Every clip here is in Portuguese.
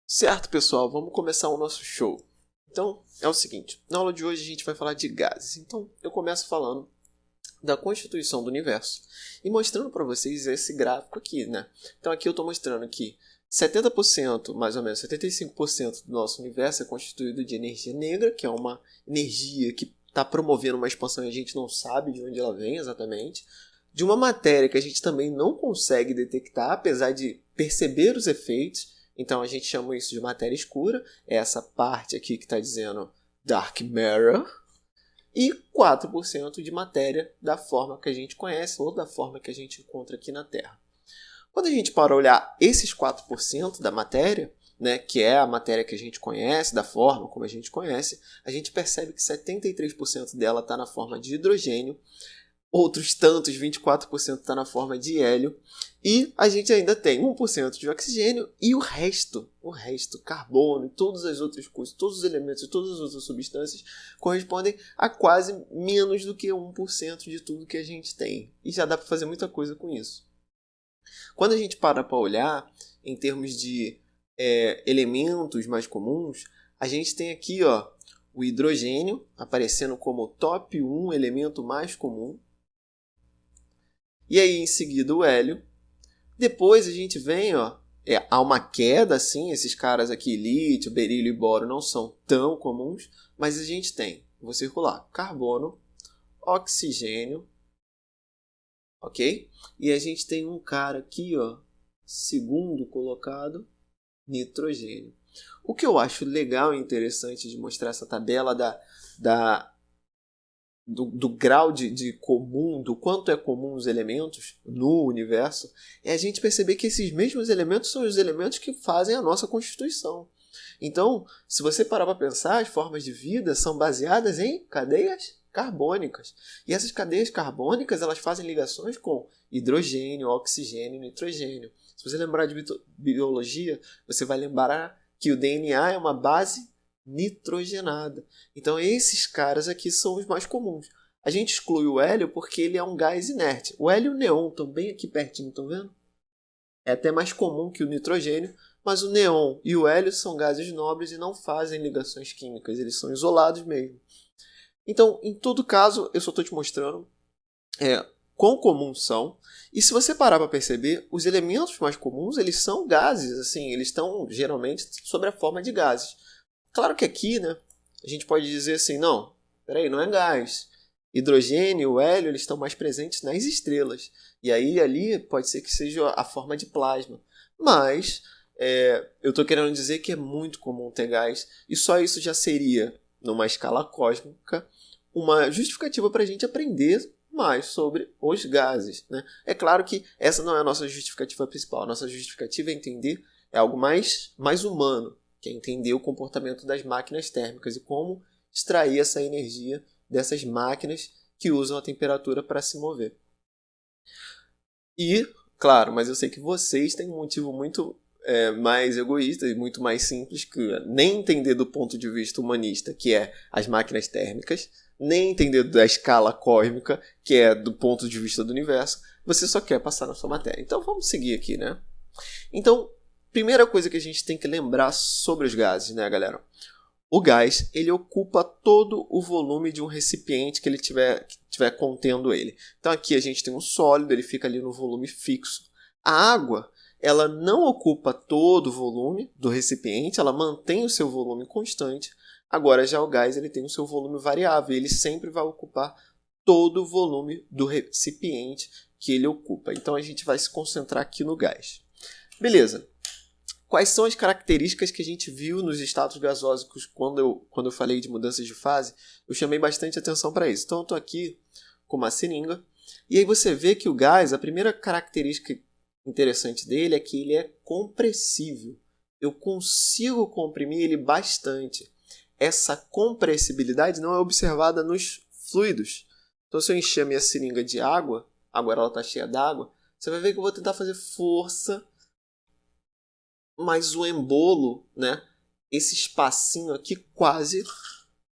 Certo, pessoal, vamos começar o nosso show. Então, é o seguinte, na aula de hoje a gente vai falar de gases. Então, eu começo falando da constituição do universo e mostrando para vocês esse gráfico aqui, né? Então, aqui eu estou mostrando que 70%, mais ou menos 75% do nosso universo é constituído de energia negra, que é uma energia que está promovendo uma expansão e a gente não sabe de onde ela vem exatamente, de uma matéria que a gente também não consegue detectar, apesar de perceber os efeitos. Então a gente chama isso de matéria escura, é essa parte aqui que está dizendo dark matter, e 4% de matéria da forma que a gente conhece ou da forma que a gente encontra aqui na Terra. Quando a gente para olhar esses 4% da matéria, né, que é a matéria que a gente conhece, da forma como a gente conhece, a gente percebe que 73% dela está na forma de hidrogênio, outros tantos, 24%, está na forma de hélio, e a gente ainda tem 1% de oxigênio e o resto, carbono e todas as outras coisas, todos os elementos e todas as outras substâncias correspondem a quase menos do que 1% de tudo que a gente tem. E já dá para fazer muita coisa com isso. Quando a gente para olhar em termos de elementos mais comuns, a gente tem aqui o hidrogênio aparecendo como o top 1 elemento mais comum. E aí em seguida o hélio. Depois a gente vem, há uma queda, assim, esses caras aqui, lítio, berílio e boro, não são tão comuns, mas a gente tem, vou circular, carbono, oxigênio, ok? E a gente tem um cara aqui, segundo colocado, nitrogênio. O que eu acho legal e interessante de mostrar essa tabela do grau de comum, do quanto é comum os elementos no universo, é a gente perceber que esses mesmos elementos são os elementos que fazem a nossa constituição. Então, se você parar para pensar, as formas de vida são baseadas em cadeias carbônicas. E essas cadeias carbônicas, elas fazem ligações com hidrogênio, oxigênio e nitrogênio. Se você lembrar de biologia, você vai lembrar que o DNA é uma base nitrogenada. Então esses caras aqui são os mais comuns. A gente exclui o hélio porque ele é um gás inerte. O hélio e o neon estão bem aqui pertinho, estão vendo? É até mais comum que o nitrogênio, mas o neon e o hélio são gases nobres e não fazem ligações químicas, eles são isolados mesmo. Então, em todo caso, eu só estou te mostrando quão comuns são. E se você parar para perceber, os elementos mais comuns, eles são gases, assim, eles estão geralmente sob a forma de gases. Claro que aqui, né, a gente pode dizer assim, não, peraí, não é gás. Hidrogênio e o hélio, eles estão mais presentes nas estrelas. E aí, ali, pode ser que seja a forma de plasma. Mas, eu estou querendo dizer que é muito comum ter gás. E só isso já seria, numa escala cósmica, uma justificativa para a gente aprender mais sobre os gases, né? É claro que essa não é a nossa justificativa principal. A nossa justificativa é entender algo mais humano, que é entender o comportamento das máquinas térmicas e como extrair essa energia dessas máquinas que usam a temperatura para se mover. E, claro, mas eu sei que vocês têm um motivo muito mais egoísta e muito mais simples, que nem entender do ponto de vista humanista, que é as máquinas térmicas, nem entender da escala cósmica, que é do ponto de vista do universo, você só quer passar na sua matéria. Então vamos seguir aqui, né? Então, primeira coisa que a gente tem que lembrar sobre os gases, né, galera? O gás, ele ocupa todo o volume de um recipiente que ele tiver contendo ele. Então aqui a gente tem um sólido, ele fica ali no volume fixo. A água, ela não ocupa todo o volume do recipiente, ela mantém o seu volume constante. Agora já o gás, ele tem o seu volume variável, ele sempre vai ocupar todo o volume do recipiente que ele ocupa. Então a gente vai se concentrar aqui no gás. Beleza. Quais são as características que a gente viu nos estados gasosos quando eu falei de mudanças de fase? Eu chamei bastante atenção para isso. Então eu estou aqui com uma seringa. E aí você vê que o gás, a primeira característica interessante dele é que ele é compressível. Eu consigo comprimir ele bastante. Essa compressibilidade não é observada nos fluidos. Então se eu encher a minha seringa de água, agora ela está cheia d'água, você vai ver que eu vou tentar fazer força, mas o embolo, né, esse espacinho aqui quase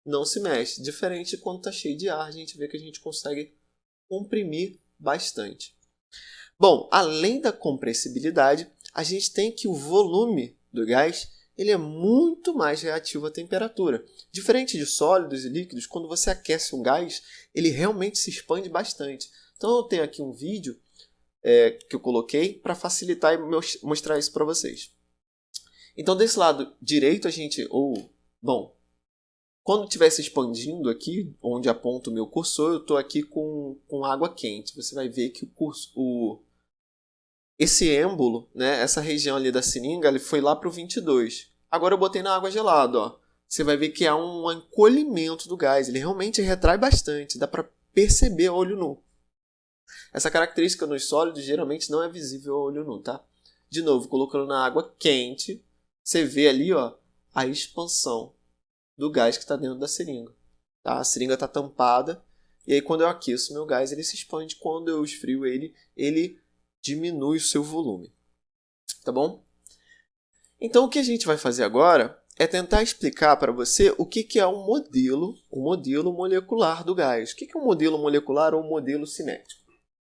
não se mexe. Diferente de quando está cheio de ar, a gente vê que a gente consegue comprimir bastante. Bom, além da compressibilidade, a gente tem que o volume do gás ele é muito mais reativo à temperatura. Diferente de sólidos e líquidos, quando você aquece um gás, ele realmente se expande bastante. Então eu tenho aqui um vídeo que eu coloquei para facilitar e mostrar isso para vocês. Então desse lado direito a gente, quando estiver se expandindo aqui, onde aponta o meu cursor, eu estou aqui com água quente. Você vai ver que esse êmbolo, né, essa região ali da seringa, ele foi lá para o 22. Agora eu botei na água gelada. Ó. Você vai ver que há um encolhimento do gás. Ele realmente retrai bastante. Dá para perceber a olho nu. Essa característica nos sólidos geralmente não é visível a olho nu, tá? De novo, colocando na água quente, você vê ali a expansão do gás que está dentro da seringa. Tá? A seringa está tampada. E aí quando eu aqueço meu gás, ele se expande. Quando eu esfrio ele diminui o seu volume. Tá bom? Então o que a gente vai fazer agora é tentar explicar para você o que é um modelo molecular do gás. O que é um modelo molecular ou um modelo cinético?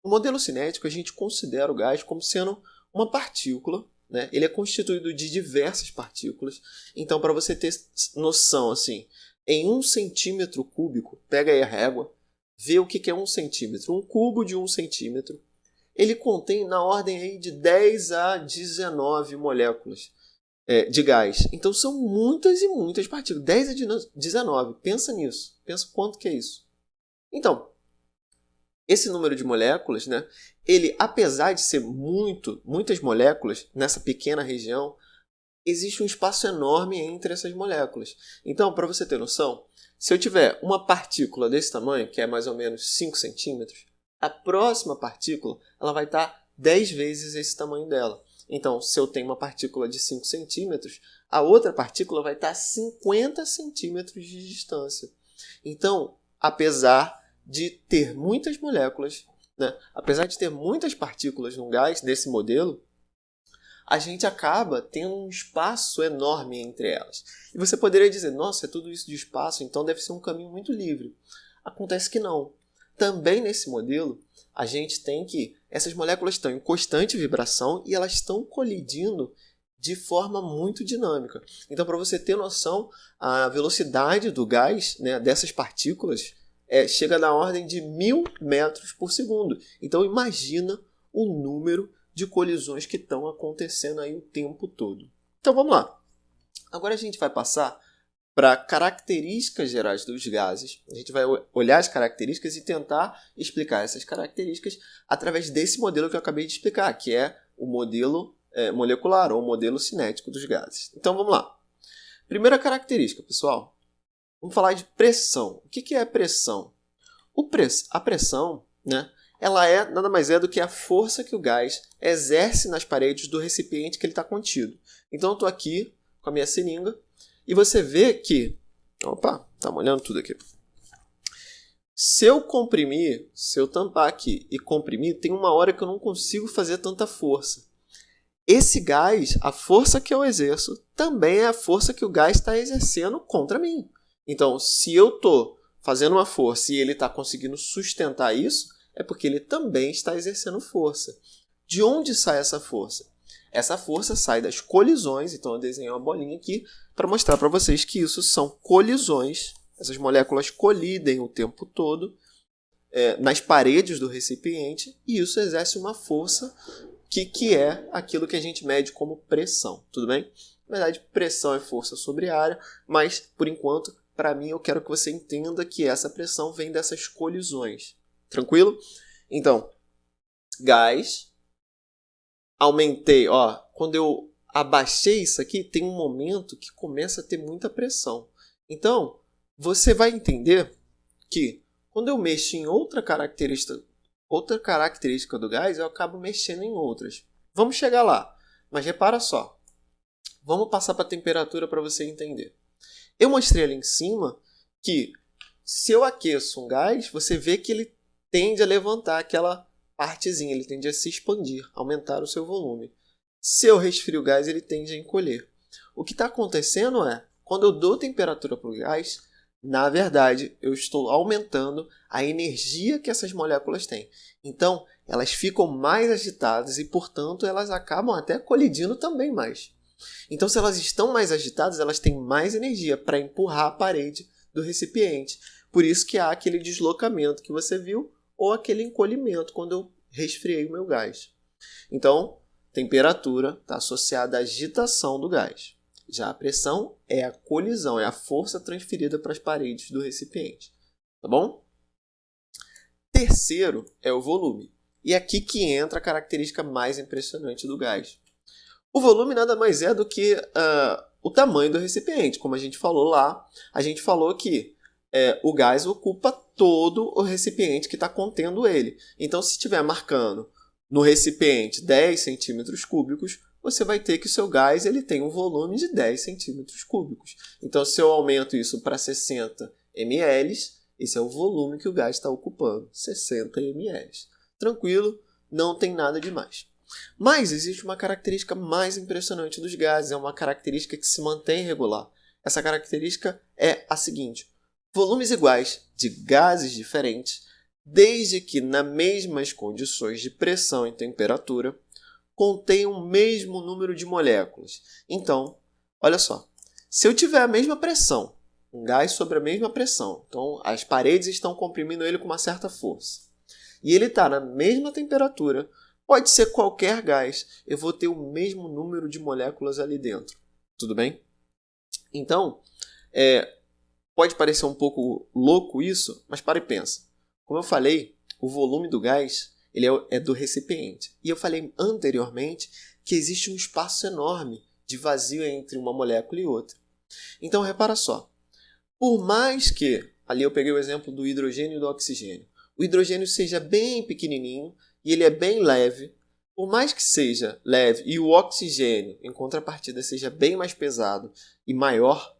No modelo cinético, a gente considera o gás como sendo uma partícula, né? Ele é constituído de diversas partículas. Então, para você ter noção, assim, em 1 centímetro cúbico, pega aí a régua, vê o que é 1 centímetro. Um cubo de 1 centímetro, ele contém na ordem aí de 10 a 19 moléculas de gás. Então são muitas e muitas partículas. 10 a 19. Pensa nisso. Pensa quanto que é isso. Então, esse número de moléculas, né, ele, apesar de ser muitas moléculas nessa pequena região, existe um espaço enorme entre essas moléculas. Então, para você ter noção, se eu tiver uma partícula desse tamanho, que é mais ou menos 5 centímetros, a próxima partícula ela vai estar 10 vezes esse tamanho dela. Então, se eu tenho uma partícula de 5 centímetros, a outra partícula vai estar a 50 centímetros de distância. Então, apesar de ter muitas moléculas, né, apesar de ter muitas partículas no gás desse modelo, a gente acaba tendo um espaço enorme entre elas. E você poderia dizer, nossa, é tudo isso de espaço, então deve ser um caminho muito livre. Acontece que não. Também nesse modelo, a gente tem que essas moléculas estão em constante vibração e elas estão colidindo de forma muito dinâmica. Então, para você ter noção, a velocidade do gás, né, dessas partículas chega na ordem de 1000 metros por segundo. Então, imagina o número de colisões que estão acontecendo aí o tempo todo. Então, vamos lá. Agora a gente vai passar para características gerais dos gases. A gente vai olhar as características e tentar explicar essas características através desse modelo que eu acabei de explicar, que é o modelo molecular ou modelo cinético dos gases. Então vamos lá. Primeira característica, pessoal. Vamos falar de pressão. O que é pressão? A pressão, né, ela nada mais é do que a força que o gás exerce nas paredes do recipiente que ele está contido. Então eu estou aqui com a minha seringa, e você vê que... Opa, tá molhando tudo aqui. Se eu tampar aqui e comprimir, tem uma hora que eu não consigo fazer tanta força. Esse gás, a força que eu exerço, também é a força que o gás está exercendo contra mim. Então, se eu estou fazendo uma força e ele está conseguindo sustentar isso, é porque ele também está exercendo força. De onde sai essa força? Essa força sai das colisões, então eu desenhei uma bolinha aqui para mostrar para vocês que isso são colisões. Essas moléculas colidem o tempo todo nas paredes do recipiente e isso exerce uma força que é aquilo que a gente mede como pressão, tudo bem? Na verdade, pressão é força sobre área, mas, por enquanto, para mim, eu quero que você entenda que essa pressão vem dessas colisões. Tranquilo? Então, gás... Aumentei, quando eu abaixei isso aqui, tem um momento que começa a ter muita pressão. Então, você vai entender que quando eu mexo em outra característica do gás, eu acabo mexendo em outras. Vamos chegar lá, mas repara só. Vamos passar para a temperatura para você entender. Eu mostrei ali em cima que se eu aqueço um gás, você vê que ele tende a levantar aquela partezinha, ele tende a se expandir, aumentar o seu volume. Se eu resfrio o gás, ele tende a encolher. O que está acontecendo é, quando eu dou temperatura para o gás, Na verdade, eu estou aumentando a energia que essas moléculas têm. Então, elas ficam mais agitadas e, portanto, elas acabam até colidindo também mais. Então, se elas estão mais agitadas, elas têm mais energia para empurrar a parede do recipiente. Por isso que há aquele deslocamento que você viu ou aquele encolhimento quando eu resfriei o meu gás. Então, temperatura está associada à agitação do gás. Já a pressão é a colisão, é a força transferida para as paredes do recipiente. Tá bom? Terceiro é o volume. E é aqui que entra a característica mais impressionante do gás. O volume nada mais é do que o tamanho do recipiente. Como a gente falou lá, a gente falou que o gás ocupa todo o recipiente que está contendo ele. Então, se estiver marcando no recipiente 10 centímetros cúbicos, você vai ter que o seu gás ele tem um volume de 10 centímetros cúbicos. Então, se eu aumento isso para 60 ml, esse é o volume que o gás está ocupando, 60 ml. Tranquilo, não tem nada demais. Mas existe uma característica mais impressionante dos gases, é uma característica que se mantém regular. Essa característica é a seguinte: volumes iguais de gases diferentes, desde que nas mesmas condições de pressão e temperatura, contenham o mesmo número de moléculas. Então, olha só, se eu tiver a mesma pressão, um gás sobre a mesma pressão, então as paredes estão comprimindo ele com uma certa força, e ele está na mesma temperatura, pode ser qualquer gás, eu vou ter o mesmo número de moléculas ali dentro. Tudo bem? Então, pode parecer um pouco louco isso, mas para e pensa. Como eu falei, o volume do gás ele é do recipiente. E eu falei anteriormente que existe um espaço enorme de vazio entre uma molécula e outra. Então, repara só. Por mais que, ali eu peguei o exemplo do hidrogênio e do oxigênio, o hidrogênio seja bem pequenininho e ele é bem leve, por mais que seja leve e o oxigênio, em contrapartida, seja bem mais pesado e maior,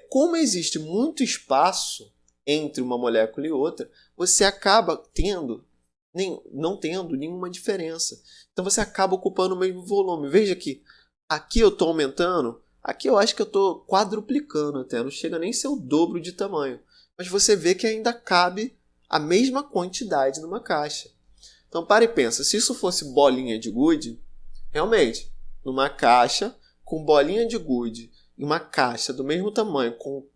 como existe muito espaço entre uma molécula e outra, você acaba não tendo nenhuma diferença. Então você acaba ocupando o mesmo volume. Veja que aqui eu estou aumentando, aqui eu acho que eu estou quadruplicando até, não chega nem a ser o dobro de tamanho. Mas você vê que ainda cabe a mesma quantidade numa caixa. Então para e pensa, se isso fosse bolinha de gude, realmente, numa caixa com bolinha de gude e uma caixa do mesmo tamanho com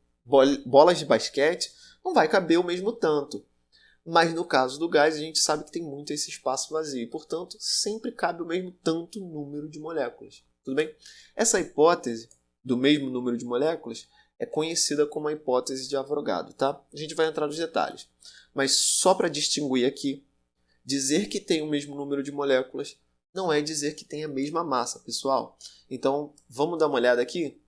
bolas de basquete, não vai caber o mesmo tanto. Mas no caso do gás, a gente sabe que tem muito esse espaço vazio e, portanto, sempre cabe o mesmo tanto número de moléculas. Tudo bem? Essa hipótese do mesmo número de moléculas é conhecida como a hipótese de Avogadro, tá? A gente vai entrar nos detalhes. Mas só para distinguir aqui, dizer que tem o mesmo número de moléculas não é dizer que tem a mesma massa, pessoal. Então, vamos dar uma olhada aqui?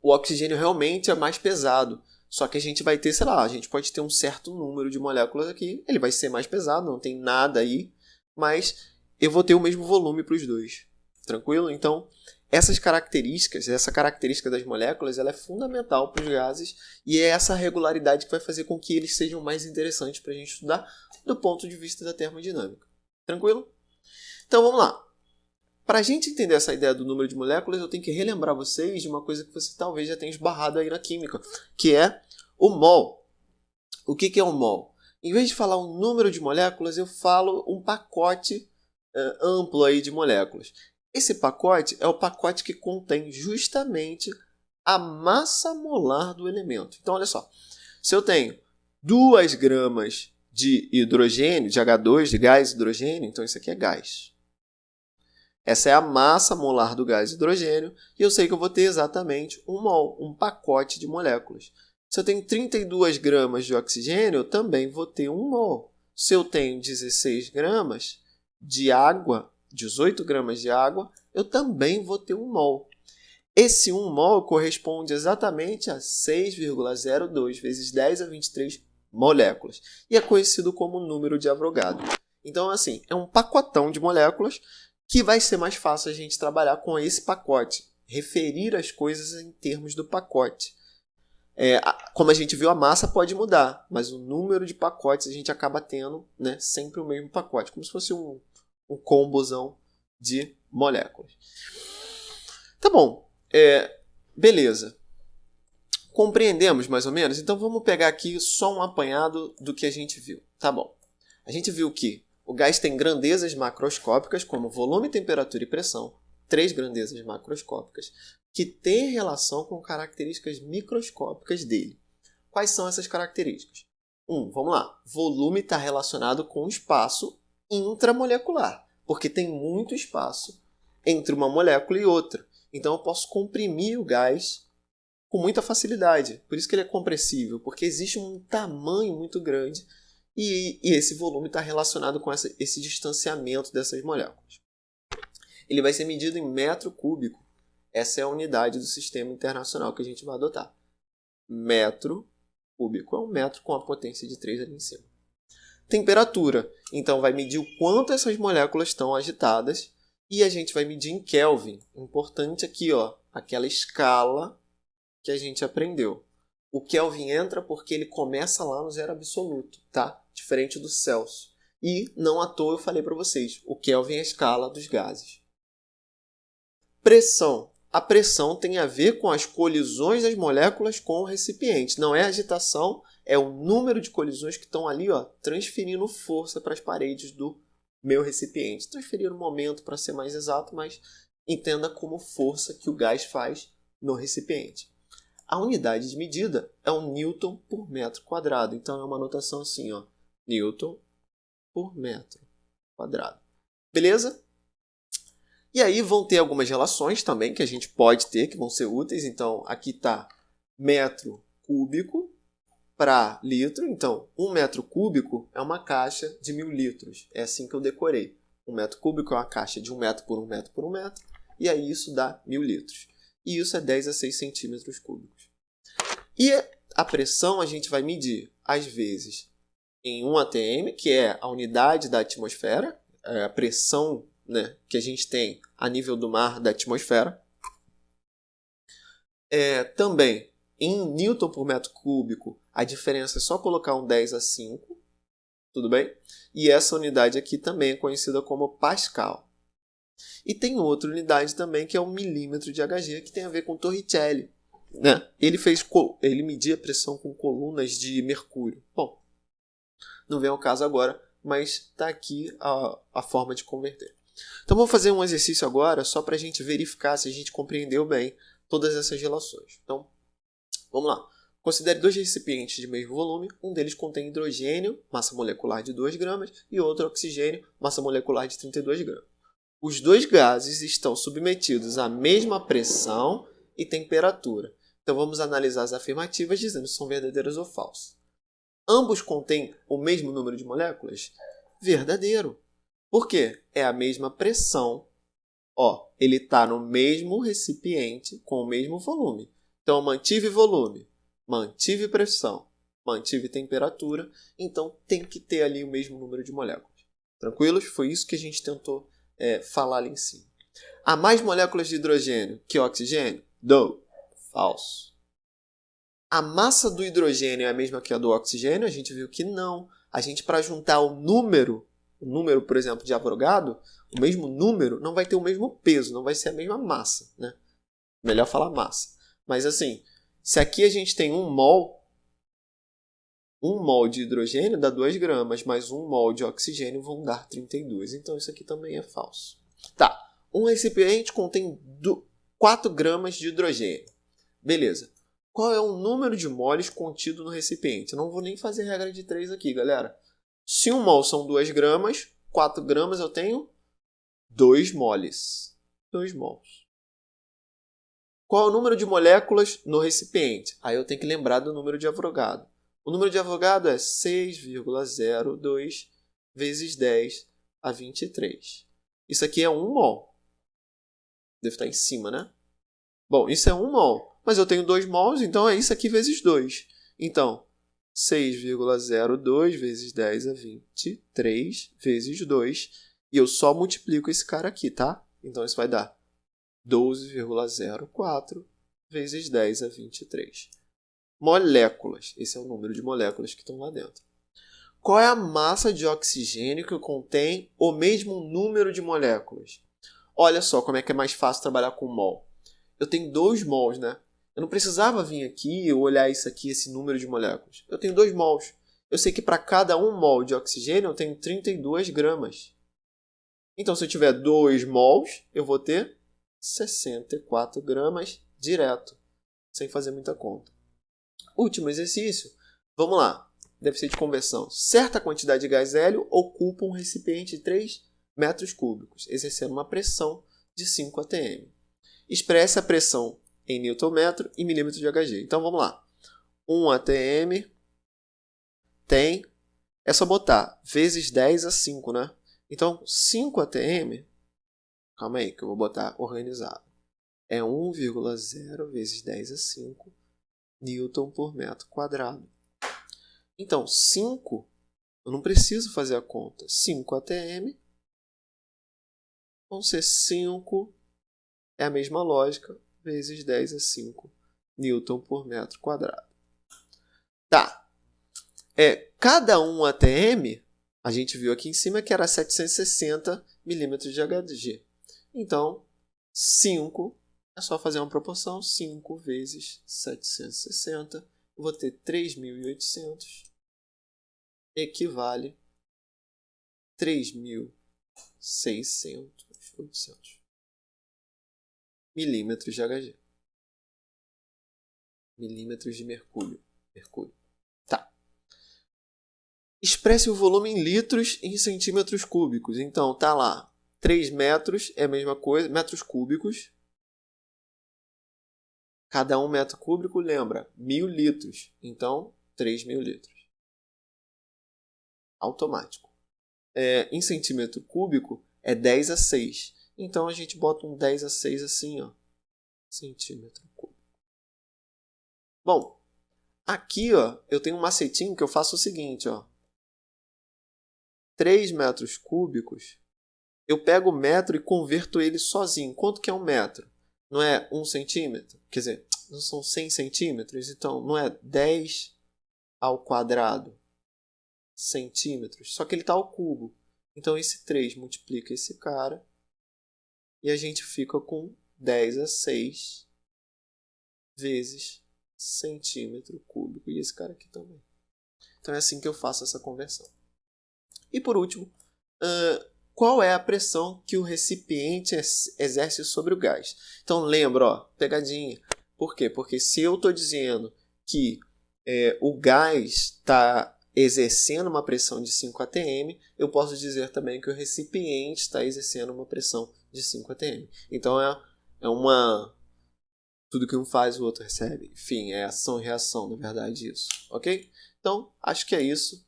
O oxigênio realmente é mais pesado. Só que a gente vai ter, sei lá, a gente pode ter um certo número de moléculas aqui. Ele vai ser mais pesado, não tem nada aí. Mas eu vou ter o mesmo volume para os dois. Tranquilo? Então, essa característica das moléculas, ela é fundamental para os gases. E é essa regularidade que vai fazer com que eles sejam mais interessantes para a gente estudar do ponto de vista da termodinâmica. Tranquilo? Então, vamos lá. Para a gente entender essa ideia do número de moléculas, eu tenho que relembrar vocês de uma coisa que você talvez já tenha esbarrado aí na química, que é o mol. O que é um mol? Em vez de falar um número de moléculas, eu falo um pacote amplo aí de moléculas. Esse pacote é o pacote que contém justamente a massa molar do elemento. Então, olha só. Se eu tenho 2 gramas de hidrogênio, de H2, de gás hidrogênio, então isso aqui é gás. Essa é a massa molar do gás hidrogênio e eu sei que eu vou ter exatamente um mol, um pacote de moléculas. Se eu tenho 32 gramas de oxigênio, eu também vou ter um mol. Se eu tenho 16 gramas de água, 18 gramas de água, eu também vou ter um mol. Esse 1 mol corresponde exatamente a 6,02 vezes 10 a 23 moléculas e é conhecido como número de Avogadro. Então, assim, é um pacotão de moléculas que vai ser mais fácil a gente trabalhar com esse pacote, referir as coisas em termos do pacote. Como a gente viu, a massa pode mudar, mas o número de pacotes a gente acaba tendo, né, sempre o mesmo pacote, como se fosse um combozão de moléculas. Tá bom, beleza. Compreendemos mais ou menos? Então vamos pegar aqui só um apanhado do que a gente viu. Tá bom. A gente viu que o gás tem grandezas macroscópicas, como volume, temperatura e pressão. 3 grandezas macroscópicas, que têm relação com características microscópicas dele. Quais são essas características? Vamos lá. Volume está relacionado com o espaço intramolecular, porque tem muito espaço entre uma molécula e outra. Então eu posso comprimir o gás com muita facilidade. Por isso que ele é compressível, porque existe um tamanho muito grande e esse volume está relacionado com esse distanciamento dessas moléculas. Ele vai ser medido em metro cúbico. Essa é a unidade do sistema internacional que a gente vai adotar. Metro cúbico é um metro com a potência de 3 ali em cima. Temperatura. Então vai medir o quanto essas moléculas estão agitadas e a gente vai medir em Kelvin. Importante aqui, ó, aquela escala que a gente aprendeu. O Kelvin entra porque ele começa lá no zero absoluto, tá? Diferente do Celsius. E, não à toa, eu falei para vocês, o Kelvin é a escala dos gases. Pressão. A pressão tem a ver com as colisões das moléculas com o recipiente. Não é agitação, é o número de colisões que estão ali, ó, transferindo força para as paredes do meu recipiente. Transferir o momento para ser mais exato, mas entenda como força que o gás faz no recipiente. A unidade de medida é um Newton por metro quadrado. Então, é uma notação assim, ó, Newton por metro quadrado. Beleza? E aí vão ter algumas relações também que a gente pode ter, que vão ser úteis. Então, aqui está metro cúbico para litro. Então, 1 metro cúbico é uma caixa de 1000 litros. É assim que eu decorei. 1 metro cúbico é uma caixa de 1 metro por 1 metro por 1 metro. E aí isso dá 1000 litros. E isso é 10 a 6 centímetros cúbicos. E a pressão a gente vai medir, às vezes, em 1 atm, que é a unidade da atmosfera, a pressão, né, que a gente tem a nível do mar da atmosfera. Também, em Newton por metro cúbico, a diferença é só colocar um 10 a 5, tudo bem? E essa unidade aqui também é conhecida como Pascal. E tem outra unidade também, que é o milímetro de Hg, que tem a ver com Torricelli. Né? Ele media a pressão com colunas de mercúrio. Bom, não vem ao caso agora, mas está aqui a forma de converter. Então, vou fazer um exercício agora, só para a gente verificar se a gente compreendeu bem todas essas relações. Então, vamos lá. Considere 2 recipientes de mesmo volume. Um deles contém hidrogênio, massa molecular de 2 gramas, e outro oxigênio, massa molecular de 32 gramas. Os 2 gases estão submetidos à mesma pressão e temperatura. Então, vamos analisar as afirmativas dizendo se são verdadeiras ou falsas. Ambos contêm o mesmo número de moléculas? Verdadeiro. Por quê? É a mesma pressão. Ó, ele está no mesmo recipiente com o mesmo volume. Então, mantive volume, mantive pressão, mantive temperatura. Então, tem que ter ali o mesmo número de moléculas. Tranquilos? Foi isso que a gente tentou falar ali em cima. Há mais moléculas de hidrogênio que oxigênio? Falso. A massa do hidrogênio é a mesma que a do oxigênio? A gente viu que não. A gente, para juntar o número, por exemplo, de Avogadro, o mesmo número não vai ter o mesmo peso, não vai ser a mesma massa, né? Melhor falar massa. Mas assim, se aqui a gente tem 1 mol de hidrogênio dá 2 gramas, mais 1 mol de oxigênio vão dar 32. Então isso aqui também é falso. Tá, um recipiente contém 4 gramas de hidrogênio. Beleza. Qual é o número de moles contido no recipiente? Eu não vou nem fazer regra de 3 aqui, galera. Se 1 mol são 2 gramas, 4 gramas eu tenho 2 moles. 2 mols. Qual é o número de moléculas no recipiente? Aí eu tenho que lembrar do número de Avogadro. O número de Avogadro é 6,02 vezes 10 a 23. Isso aqui é 1 mol. Deve estar em cima, né? Bom, isso é 1 mol. Mas eu tenho 2 mols, então é isso aqui vezes 2. Então, 6,02 vezes 10 a 23 vezes 2. E eu só multiplico esse cara aqui, tá? Então, isso vai dar 12,04 vezes 10 a 23. Moléculas. Esse é o número de moléculas que estão lá dentro. Qual é a massa de oxigênio que contém o mesmo número de moléculas? Olha só como é que é mais fácil trabalhar com mol. Eu tenho 2 mols, né? Eu não precisava vir aqui e olhar isso aqui, esse número de moléculas. Eu tenho 2 mols. Eu sei que para cada 1 mol de oxigênio eu tenho 32 gramas. Então, se eu tiver 2 mols, eu vou ter 64 gramas direto, sem fazer muita conta. Último exercício. Vamos lá. Deve ser de conversão. Certa quantidade de gás hélio ocupa um recipiente de 3 metros cúbicos, exercendo uma pressão de 5 atm. Expresse a pressão em Nm e milímetro de Hg. Então, vamos lá. 1 atm tem... É só botar vezes 10 a 5, né? Então, 5 atm... Calma aí, que eu vou botar organizado. É 1,0 vezes 10 a 5 Newton por metro quadrado. Então, 5, eu não preciso fazer a conta. 5 atm vão ser 5, é a mesma lógica, vezes 10 a 5 Newton por metro quadrado. Tá. Cada 1 atm, a gente viu aqui em cima que era 760 milímetros de Hg. Então, 5, é só fazer uma proporção, 5 vezes 760, eu vou ter 3.800, equivale 3.600 milímetros de Hg. Milímetros de mercúrio. Tá. Expresse o volume em litros em centímetros cúbicos. Então, tá lá. 3 metros é a mesma coisa, metros cúbicos. Cada 1 metro cúbico, lembra, 1.000 litros. Então, 3.000 litros. Automático. Em centímetro cúbico, é 10 a 6. Então, a gente bota um 10 a 6 assim, ó. Centímetro cúbico. Bom, aqui, ó, eu tenho um macetinho que eu faço o seguinte, ó. 3 metros cúbicos, eu pego o metro e converto ele sozinho. Quanto que é 1 metro? Não é 1 centímetro? Quer dizer, não são 100 centímetros? Então, não é 10 ao quadrado centímetros? Só que ele está ao cubo. Então, esse 3 multiplica esse cara e a gente fica com 10 a 6 vezes centímetro cúbico. E esse cara aqui também. Então, é assim que eu faço essa conversão. E por último, qual é a pressão que o recipiente exerce sobre o gás? Então lembra, ó, pegadinha. Por quê? Porque se eu estou dizendo que o gás está exercendo uma pressão de 5 atm, eu posso dizer também que o recipiente está exercendo uma pressão de 5 atm. Então é uma... Tudo que um faz, o outro recebe. Enfim, é ação e reação, na verdade, isso. Ok? Então, acho que é isso.